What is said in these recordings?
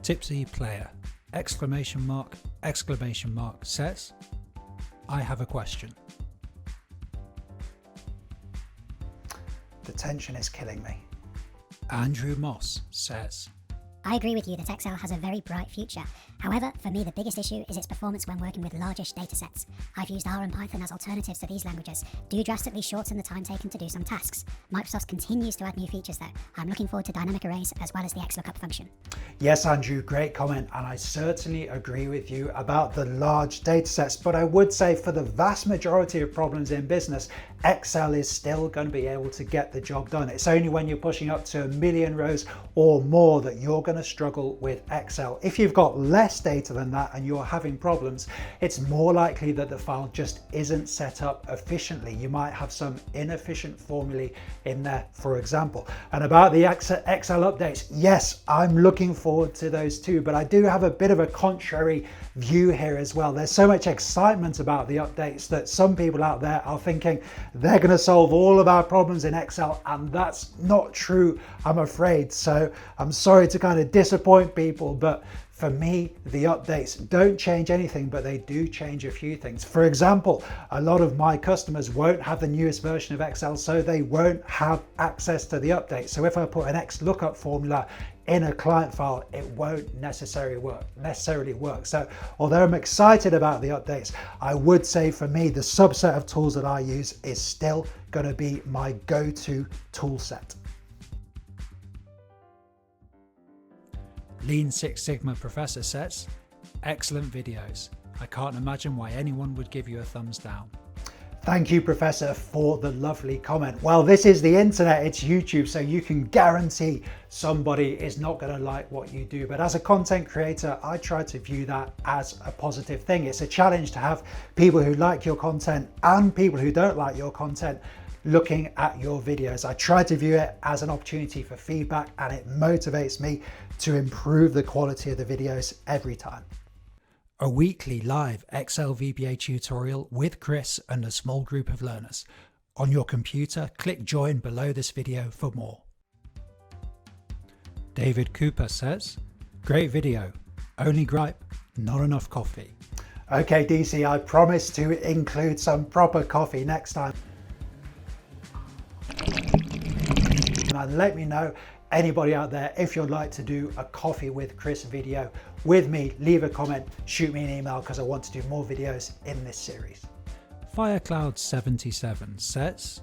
Tipsy Player, exclamation mark, says, I have a question. The tension is killing me. Andrew Moss says, I agree with you that Excel has a very bright future. However, for me the biggest issue is its performance when working with largish datasets. I've used R and Python as alternatives to these languages, do drastically shorten the time taken to do some tasks. Microsoft continues to add new features though. I'm looking forward to dynamic arrays as well as the XLOOKUP function. Yes, Andrew, great comment, and I certainly agree with you about the large datasets, but I would say for the vast majority of problems in business, Excel is still going to be able to get the job done. It's only when you're pushing up to 1 million rows or more that you're going to struggle with Excel. If you've got less data than that and you're having problems, it's more likely that the file just isn't set up efficiently. You might have some inefficient formulae in there, for example. And about the Excel updates, yes, I'm looking forward to those too, but I do have a bit of a contrary view here as well. There's so much excitement about the updates that some people out there are thinking they're going to solve all of our problems in Excel, and that's not true, I'm afraid. So I'm sorry to kind of disappoint people, but for me, the updates don't change anything, but they do change a few things. For example, a lot of my customers won't have the newest version of Excel, so they won't have access to the update. So if I put an XLOOKUP formula in a client file, it won't necessarily work. So although I'm excited about the updates, I would say for me, the subset of tools that I use is still going to be my go-to tool set. Lean Six Sigma Professor says, excellent videos. I can't imagine why anyone would give you a thumbs down. Thank you, Professor, for the lovely comment. Well, this is the internet, it's YouTube, so you can guarantee somebody is not going to like what you do. But as a content creator, I try to view that as a positive thing. It's a challenge to have people who like your content and people who don't like your content looking at your videos. I try to view it as an opportunity for feedback, and it motivates me to improve the quality of the videos every time. A weekly live Excel VBA tutorial with Chris and a small group of learners. On your computer, click join below this video for more. David Cooper says, great video, only gripe, not enough coffee. Okay, DC, I promise to include some proper coffee next time. And let me know, anybody out there, if you'd like to do a coffee with Chris video with me, leave a comment, shoot me an email, because I want to do more videos in this series. Firecloud77 says,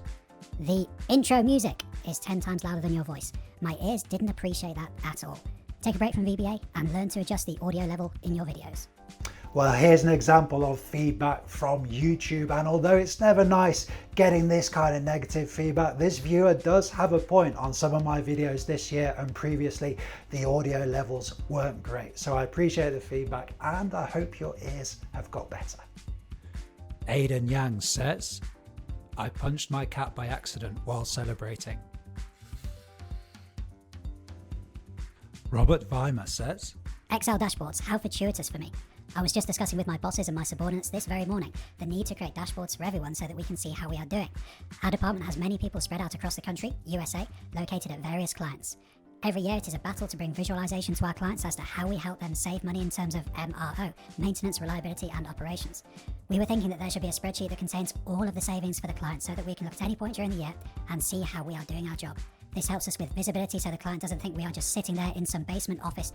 The intro music is 10 times louder than your voice. My ears didn't appreciate that at all. Take a break from VBA and learn to adjust the audio level in your videos. Well, here's an example of feedback from YouTube, and although it's never nice getting this kind of negative feedback, this viewer does have a point. On some of my videos this year and previously, the audio levels weren't great. So I appreciate the feedback, and I hope your ears have got better. Aidan Yang says, I punched my cat by accident while celebrating. Robert Weimer says, Excel dashboards, how fortuitous for me. I was just discussing with my bosses and my subordinates this very morning the need to create dashboards for everyone so that we can see how we are doing. Our department has many people spread out across the country, USA, located at various clients. Every year it is a battle to bring visualization to our clients as to how we help them save money in terms of MRO, maintenance, reliability and operations. We were thinking that there should be a spreadsheet that contains all of the savings for the client so that we can look at any point during the year and see how we are doing our job. This helps us with visibility so the client doesn't think we are just sitting there in some basement office.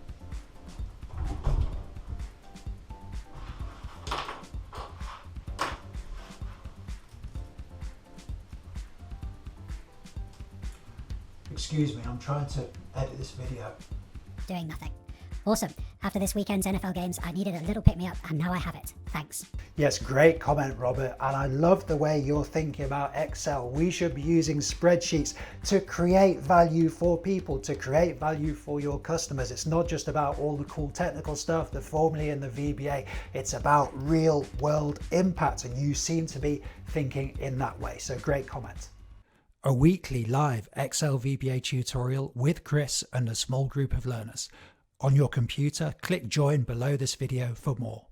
Excuse me, I'm trying to edit this video. Doing nothing. Awesome. After this weekend's NFL games, I needed a little pick-me-up, and now I have it. Thanks. Yes, great comment, Robert. And I love the way you're thinking about Excel. We should be using spreadsheets to create value for people, to create value for your customers. It's not just about all the cool technical stuff, the formulae and the VBA. It's about real world impact. And you seem to be thinking in that way. So great comment. A weekly live Excel VBA tutorial with Chris and a small group of learners. On your computer, click join below this video for more.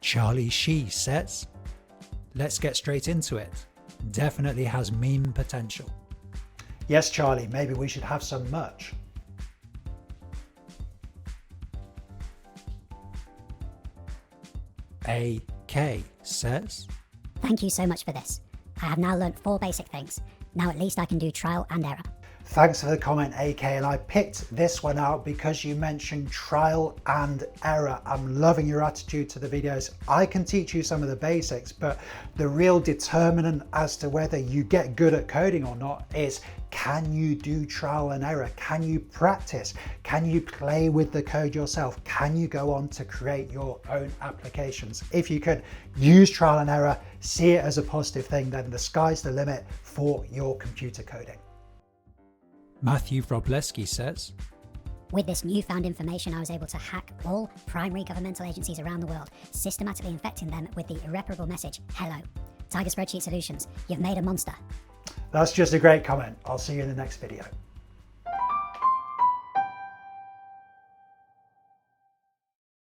Charlie Shee says, let's get straight into it. Definitely has meme potential. Yes, Charlie, maybe we should have some merch. AK says, Thank you so much for this. I have now learnt 4 basic things. Now at least I can do trial and error. Thanks for the comment, AK, and I picked this one out because you mentioned trial and error. I'm loving your attitude to the videos. I can teach you some of the basics, but the real determinant as to whether you get good at coding or not is, can you do trial and error? Can you practice? Can you play with the code yourself? Can you go on to create your own applications? If you can use trial and error, see it as a positive thing, then the sky's the limit for your computer coding. Matthew Wrobleski says, With this newfound information, I was able to hack all primary governmental agencies around the world, systematically infecting them with the irreparable message, hello. Tiger Spreadsheet Solutions, you've made a monster. That's just a great comment. I'll see you in the next video.